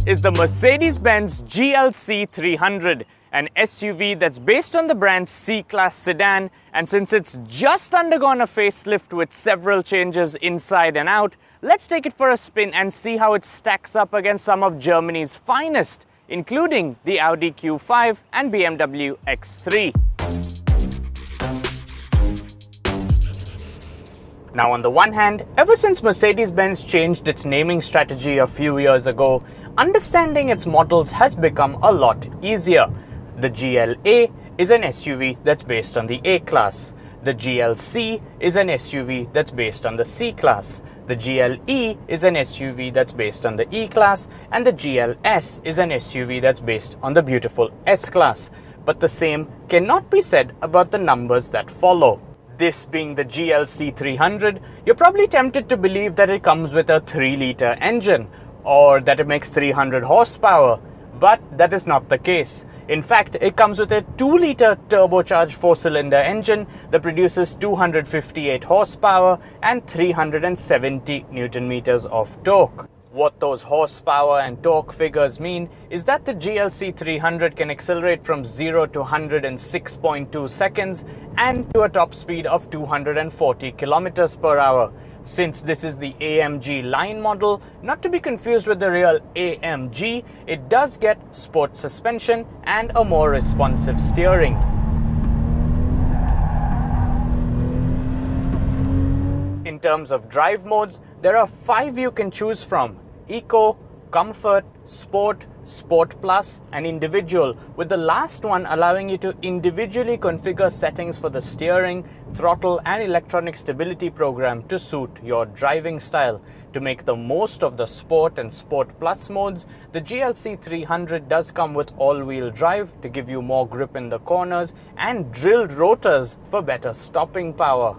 is the Mercedes-Benz GLC 300, an SUV that's based on the brand's C-Class sedan, and since it's just undergone a facelift with several changes inside and out, let's take it for a spin and see how it stacks up against some of Germany's finest, including the Audi Q5 and BMW X3. Now, on the one hand, ever since Mercedes-Benz changed its naming strategy a few years ago, understanding its models has become a lot easier. The GLA is an SUV that's based on the A-Class. The GLC is an SUV that's based on the C-Class. The GLE is an SUV that's based on the E-Class. And the GLS is an SUV that's based on the beautiful S-Class. But the same cannot be said about the numbers that follow. This being the GLC 300, you're probably tempted to believe that it comes with a 3-liter engine or that it makes 300 horsepower, but that is not the case. In fact, it comes with a 2-liter turbocharged 4-cylinder engine that produces 258 horsepower and 370 Newton meters of torque. What those horsepower and torque figures mean is that the GLC 300 can accelerate from 0 to 100 in 6.2 seconds and to a top speed of 240 kilometers per hour. Since this is the AMG line model, not to be confused with the real AMG, it does get sport suspension and a more responsive steering. In terms of drive modes, there are 5 you can choose from: Eco, Comfort, Sport, Sport Plus, and Individual, with the last one allowing you to individually configure settings for the steering, throttle, and electronic stability program to suit your driving style. To make the most of the Sport and Sport Plus modes, the GLC 300 does come with all-wheel drive to give you more grip in the corners and drilled rotors for better stopping power.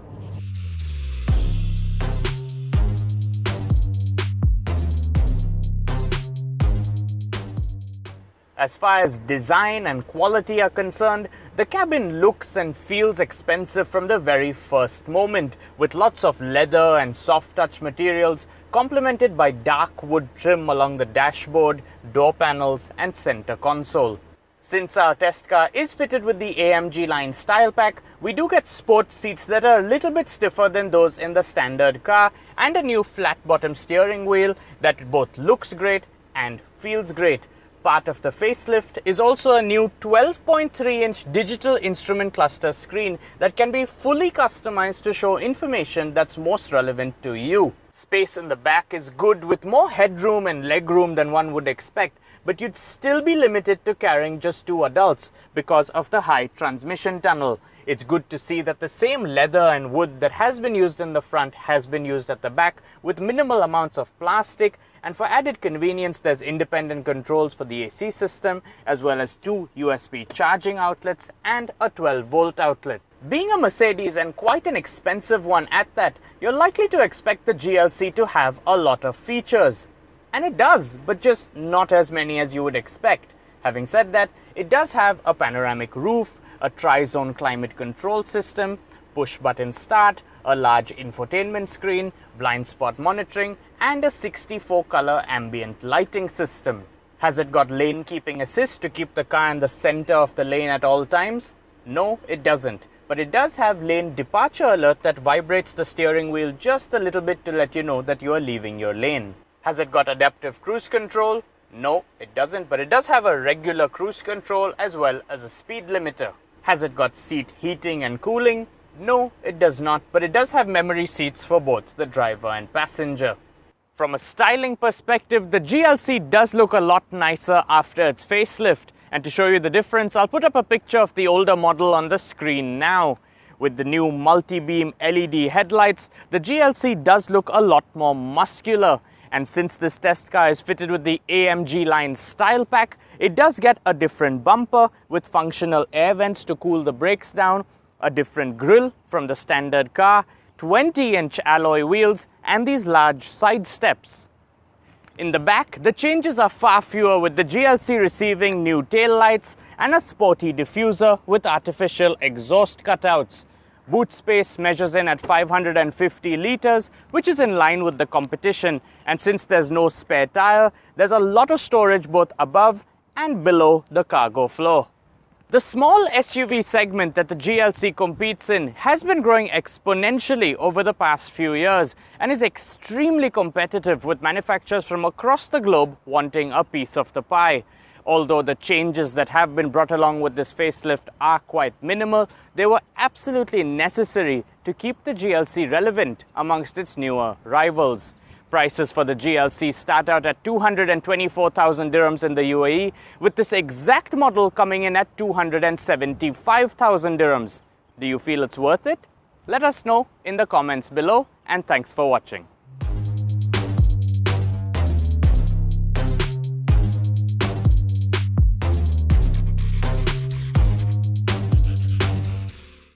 As far as design and quality are concerned, the cabin looks and feels expensive from the very first moment, with lots of leather and soft touch materials complemented by dark wood trim along the dashboard, door panels, and center console. Since our test car is fitted with the AMG line style pack, we do get sport seats that are a little bit stiffer than those in the standard car, and a new flat bottom steering wheel that both looks great and feels great. Part of the facelift is also a new 12.3-inch digital instrument cluster screen that can be fully customized to show information that's most relevant to you. Space in the back is good, with more headroom and legroom than one would expect, but you'd still be limited to carrying just 2 adults because of the high transmission tunnel. It's good to see that the same leather and wood that has been used in the front has been used at the back, with minimal amounts of plastic, and for added convenience there's independent controls for the AC system, as well as 2 USB charging outlets and a 12-volt outlet. Being a Mercedes, and quite an expensive one at that, you're likely to expect the GLC to have a lot of features. And it does, but just not as many as you would expect. Having said that, it does have a panoramic roof, a tri-zone climate control system, push-button start, a large infotainment screen, blind spot monitoring, and a 64-color ambient lighting system. Has it got lane keeping assist to keep the car in the center of the lane at all times? No, it doesn't. But it does have lane departure alert that vibrates the steering wheel just a little bit to let you know that you are leaving your lane. Has it got adaptive cruise control? No, it doesn't, but it does have a regular cruise control as well as a speed limiter. Has it got seat heating and cooling? No, it does not, but it does have memory seats for both the driver and passenger. From a styling perspective, the GLC does look a lot nicer after its facelift. And to show you the difference, I'll put up a picture of the older model on the screen now. With the new multi-beam LED headlights, the GLC does look a lot more muscular. And since this test car is fitted with the AMG line style pack, it does get a different bumper with functional air vents to cool the brakes down, a different grille from the standard car, 20-inch alloy wheels, and these large side steps. In the back, the changes are far fewer, with the GLC receiving new taillights and a sporty diffuser with artificial exhaust cutouts. Boot space measures in at 550 litres, which is in line with the competition. And since there's no spare tyre, there's a lot of storage both above and below the cargo floor. The small SUV segment that the GLC competes in has been growing exponentially over the past few years and is extremely competitive, with manufacturers from across the globe wanting a piece of the pie. Although the changes that have been brought along with this facelift are quite minimal, they were absolutely necessary to keep the GLC relevant amongst its newer rivals. Prices for the GLC start out at 224,000 dirhams in the UAE, with this exact model coming in at 275,000 dirhams. Do you feel it's worth it? Let us know in the comments below, and thanks for watching.